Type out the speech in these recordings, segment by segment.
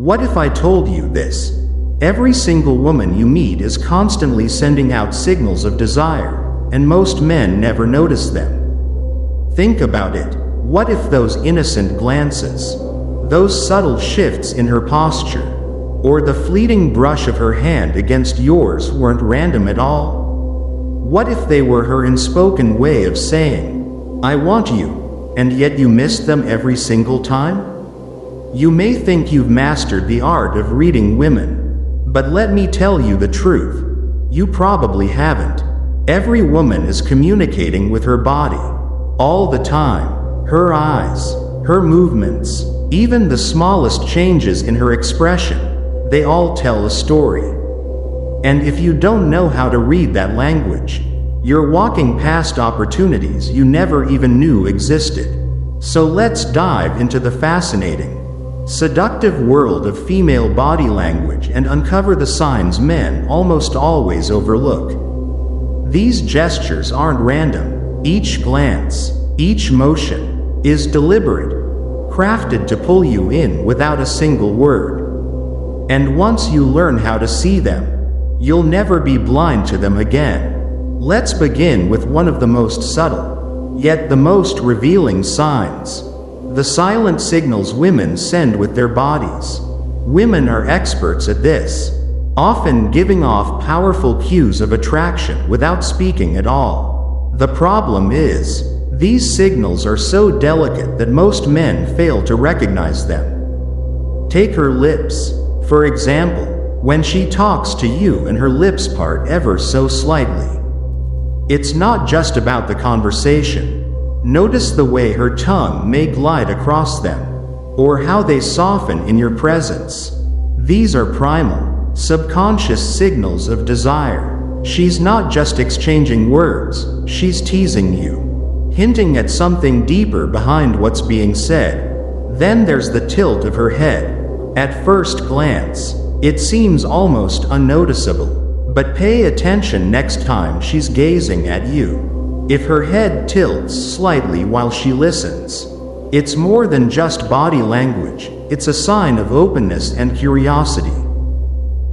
What if I told you this? Every single woman you meet is constantly sending out signals of desire, and most men never notice them. Think about it. What if those innocent glances, those subtle shifts in her posture, or the fleeting brush of her hand against yours weren't random at all? What if they were her unspoken way of saying, "I want you," and yet you missed them every single time? You may think you've mastered the art of reading women, but let me tell you the truth. You probably haven't. Every woman is communicating with her body, all the time. Her eyes, her movements, even the smallest changes in her expression, they all tell a story. And if you don't know how to read that language, you're walking past opportunities you never even knew existed. So let's dive into the fascinating, seductive world of female body language and uncover the signs men almost always overlook. These gestures aren't random. Each glance, each motion, is deliberate, crafted to pull you in without a single word. And once you learn how to see them, you'll never be blind to them again. Let's begin with one of the most subtle, yet the most revealing signs: the silent signals women send with their bodies. Women are experts at this, often giving off powerful cues of attraction without speaking at all. The problem is, these signals are so delicate that most men fail to recognize them. Take her lips, for example. When she talks to you and her lips part ever so slightly, it's not just about the conversation. Notice the way her tongue may glide across them, or how they soften in your presence. These are primal, subconscious signals of desire. She's not just exchanging words, she's teasing you, hinting at something deeper behind what's being said. Then there's the tilt of her head. At first glance, it seems almost unnoticeable, but pay attention next time she's gazing at you. If her head tilts slightly while she listens, it's more than just body language, it's a sign of openness and curiosity.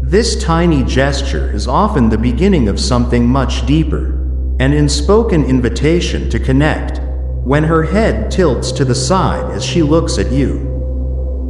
This tiny gesture is often the beginning of something much deeper, an unspoken invitation to connect. When her head tilts to the side as she looks at you,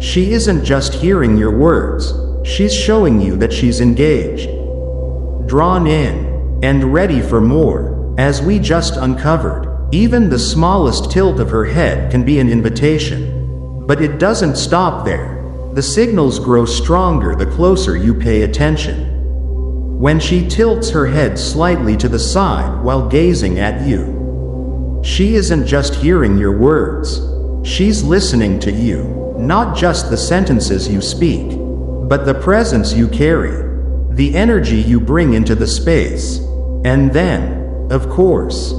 she isn't just hearing your words, she's showing you that she's engaged, drawn in, and ready for more. As we just uncovered, even the smallest tilt of her head can be an invitation. But it doesn't stop there. The signals grow stronger the closer you pay attention. When she tilts her head slightly to the side while gazing at you, she isn't just hearing your words, she's listening to you. Not just the sentences you speak, but the presence you carry, the energy you bring into the space. And then, of course,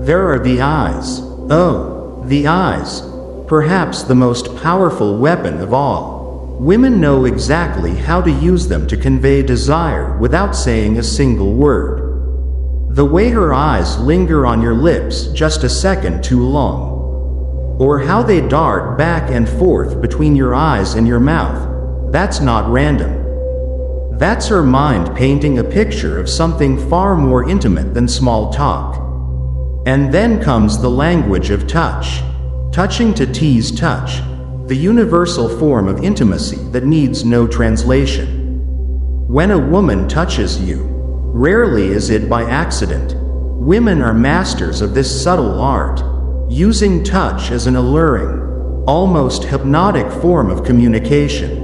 there are the eyes. Oh, the eyes. Perhaps the most powerful weapon of all. Women know exactly how to use them to convey desire without saying a single word. The way her eyes linger on your lips just a second too long, or how they dart back and forth between your eyes and your mouth, that's not random. That's her mind painting a picture of something far more intimate than small talk. And then comes the language of touch. Touching to tease touch, the universal form of intimacy that needs no translation. When a woman touches you, rarely is it by accident. Women are masters of this subtle art, using touch as an alluring, almost hypnotic form of communication.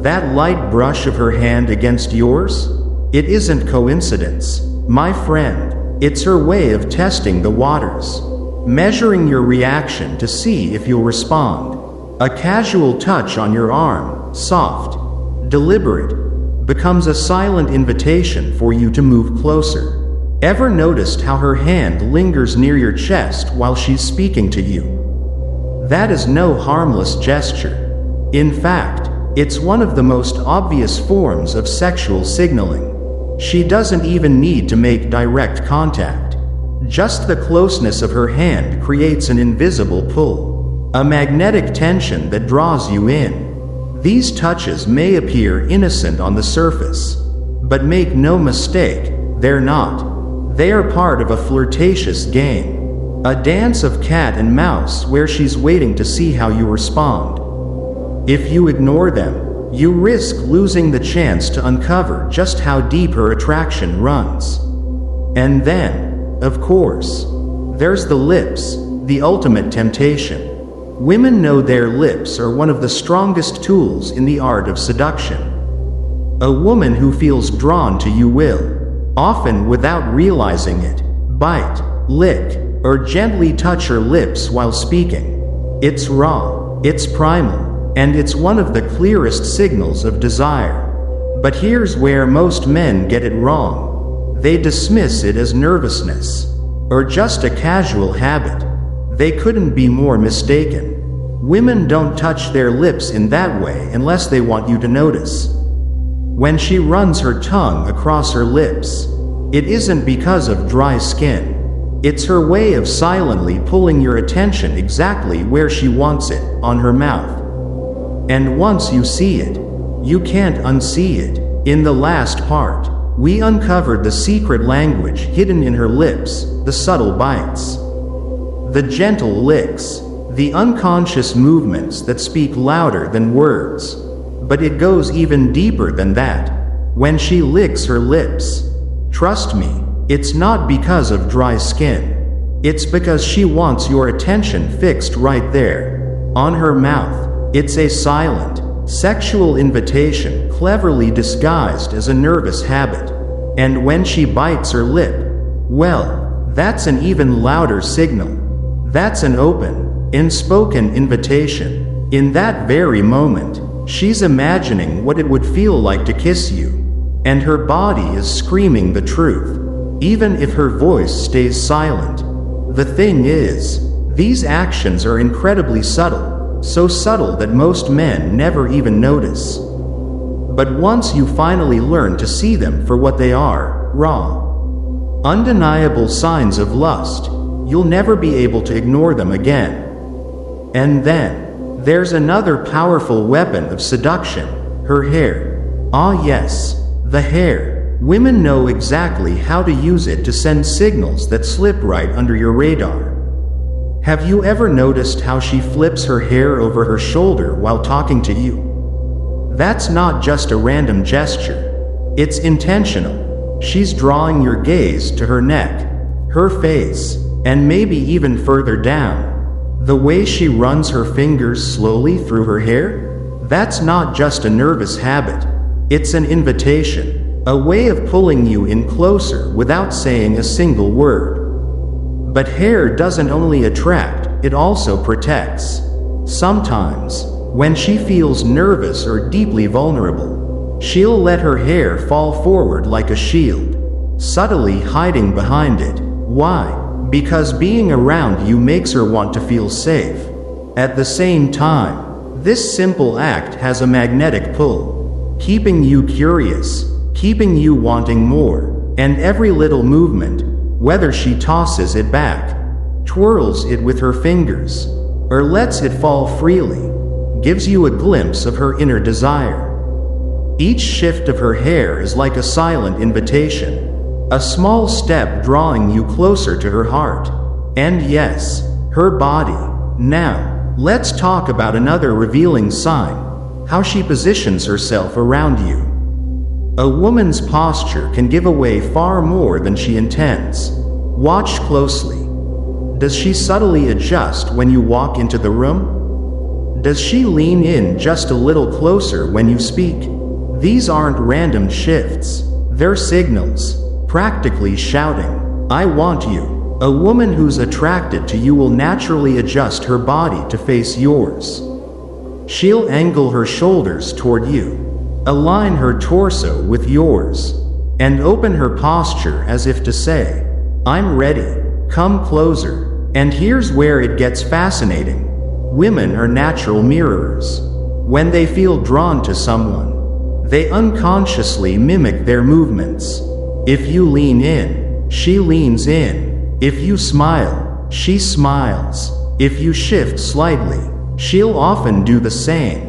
That light brush of her hand against yours? It isn't coincidence, my friend. It's her way of testing the waters, measuring your reaction to see if you'll respond. A casual touch on your arm, soft, deliberate, becomes a silent invitation for you to move closer. Ever noticed how her hand lingers near your chest while she's speaking to you? That is no harmless gesture. In fact, it's one of the most obvious forms of sexual signaling. She doesn't even need to make direct contact. Just the closeness of her hand creates an invisible pull, a magnetic tension that draws you in. These touches may appear innocent on the surface, but make no mistake, they're not. They are part of a flirtatious game, a dance of cat and mouse where she's waiting to see how you respond. If you ignore them, you risk losing the chance to uncover just how deep her attraction runs. And then, of course, there's the lips, the ultimate temptation. Women know their lips are one of the strongest tools in the art of seduction. A woman who feels drawn to you will, often without realizing it, bite, lick, or gently touch her lips while speaking. It's raw, it's primal, and it's one of the clearest signals of desire. But here's where most men get it wrong. They dismiss it as nervousness, or just a casual habit. They couldn't be more mistaken. Women don't touch their lips in that way unless they want you to notice. When she runs her tongue across her lips, it isn't because of dry skin. It's her way of silently pulling your attention exactly where she wants it, on her mouth. And once you see it, you can't unsee it. In the last part, we uncovered the secret language hidden in her lips, the subtle bites, the gentle licks, the unconscious movements that speak louder than words. But it goes even deeper than that. When she licks her lips, trust me, it's not because of dry skin. It's because she wants your attention fixed right there, on her mouth. It's a silent, sexual invitation cleverly disguised as a nervous habit. And when she bites her lip, well, that's an even louder signal. That's an open, unspoken invitation. In that very moment, she's imagining what it would feel like to kiss you, and her body is screaming the truth, even if her voice stays silent. The thing is, these actions are incredibly subtle, so subtle that most men never even notice. But once you finally learn to see them for what they are, raw, undeniable signs of lust, you'll never be able to ignore them again. And then, there's another powerful weapon of seduction, her hair. Ah yes, the hair. Women know exactly how to use it to send signals that slip right under your radar. Have you ever noticed how she flips her hair over her shoulder while talking to you? That's not just a random gesture. It's intentional. She's drawing your gaze to her neck, her face, and maybe even further down. The way she runs her fingers slowly through her hair? That's not just a nervous habit. It's an invitation, a way of pulling you in closer without saying a single word. But hair doesn't only attract, it also protects. Sometimes, when she feels nervous or deeply vulnerable, she'll let her hair fall forward like a shield, subtly hiding behind it. Why? Because being around you makes her want to feel safe. At the same time, this simple act has a magnetic pull, keeping you curious, keeping you wanting more, and every little movement, whether she tosses it back, twirls it with her fingers, or lets it fall freely, gives you a glimpse of her inner desire. Each shift of her hair is like a silent invitation, a small step drawing you closer to her heart. And yes, her body. Now, let's talk about another revealing sign, how she positions herself around you. A woman's posture can give away far more than she intends. Watch closely. Does she subtly adjust when you walk into the room? Does she lean in just a little closer when you speak? These aren't random shifts. They're signals. Practically shouting, "I want you." A woman who's attracted to you will naturally adjust her body to face yours. She'll angle her shoulders toward you, align her torso with yours, and open her posture as if to say, "I'm ready, come closer." And here's where it gets fascinating. Women are natural mirrors. When they feel drawn to someone, they unconsciously mimic their movements. If you lean in, she leans in. If you smile, she smiles. If you shift slightly, she'll often do the same.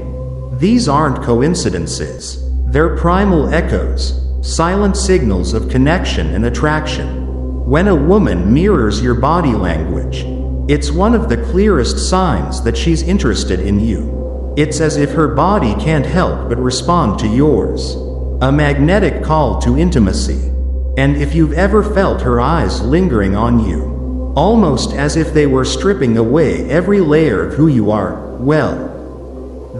These aren't coincidences. They're primal echoes, silent signals of connection and attraction. When a woman mirrors your body language, it's one of the clearest signs that she's interested in you. It's as if her body can't help but respond to yours. A magnetic call to intimacy. And if you've ever felt her eyes lingering on you, almost as if they were stripping away every layer of who you are, well,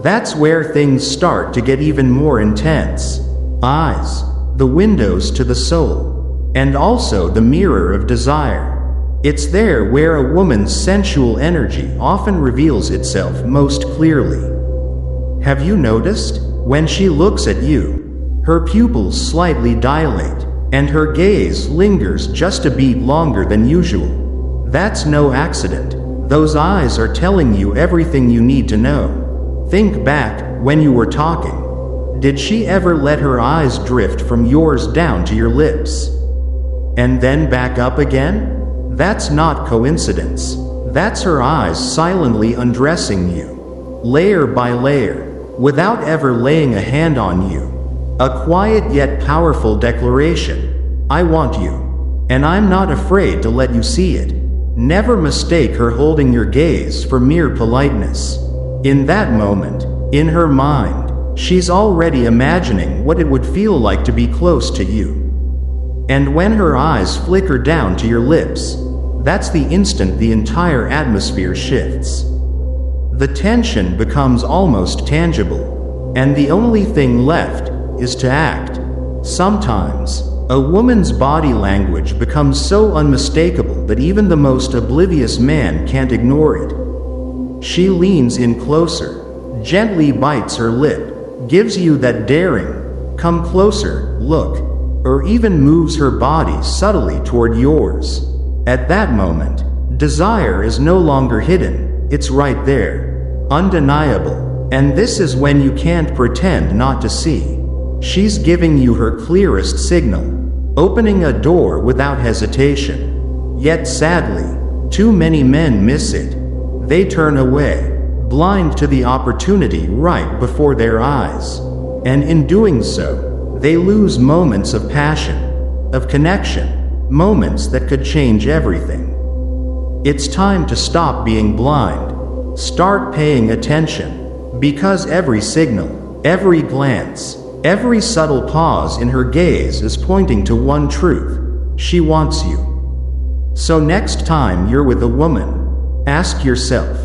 that's where things start to get even more intense. Eyes, the windows to the soul, and also the mirror of desire. It's there where a woman's sensual energy often reveals itself most clearly. Have you noticed? When she looks at you, her pupils slightly dilate, and her gaze lingers just a beat longer than usual. That's no accident. Those eyes are telling you everything you need to know. Think back, when you were talking. Did she ever let her eyes drift from yours down to your lips? And then back up again? That's not coincidence. That's her eyes silently undressing you, layer by layer, without ever laying a hand on you. A quiet yet powerful declaration. I want you. And I'm not afraid to let you see it. Never mistake her holding your gaze for mere politeness. In that moment, in her mind, she's already imagining what it would feel like to be close to you. And when her eyes flicker down to your lips, that's the instant the entire atmosphere shifts. The tension becomes almost tangible, and the only thing left is to act. Sometimes, a woman's body language becomes so unmistakable that even the most oblivious man can't ignore it. She leans in closer, gently bites her lip, gives you that daring, come closer, look, or even moves her body subtly toward yours. At that moment, desire is no longer hidden, it's right there, undeniable, and this is when you can't pretend not to see. She's giving you her clearest signal, opening a door without hesitation. Yet sadly, too many men miss it. They turn away, blind to the opportunity right before their eyes. And in doing so, they lose moments of passion, of connection, moments that could change everything. It's time to stop being blind. Start paying attention, because every signal, every glance, every subtle pause in her gaze is pointing to one truth: she wants you. So next time you're with a woman, ask yourself,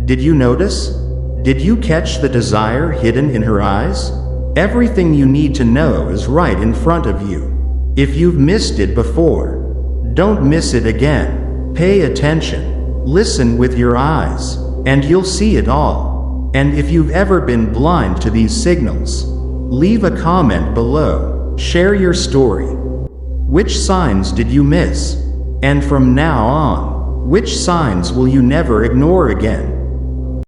did you notice? Did you catch the desire hidden in her eyes? Everything you need to know is right in front of you. If you've missed it before, don't miss it again. Pay attention, listen with your eyes, and you'll see it all. And if you've ever been blind to these signals, leave a comment below. Share your story. Which signs did you miss? And from now on, which signs will you never ignore again?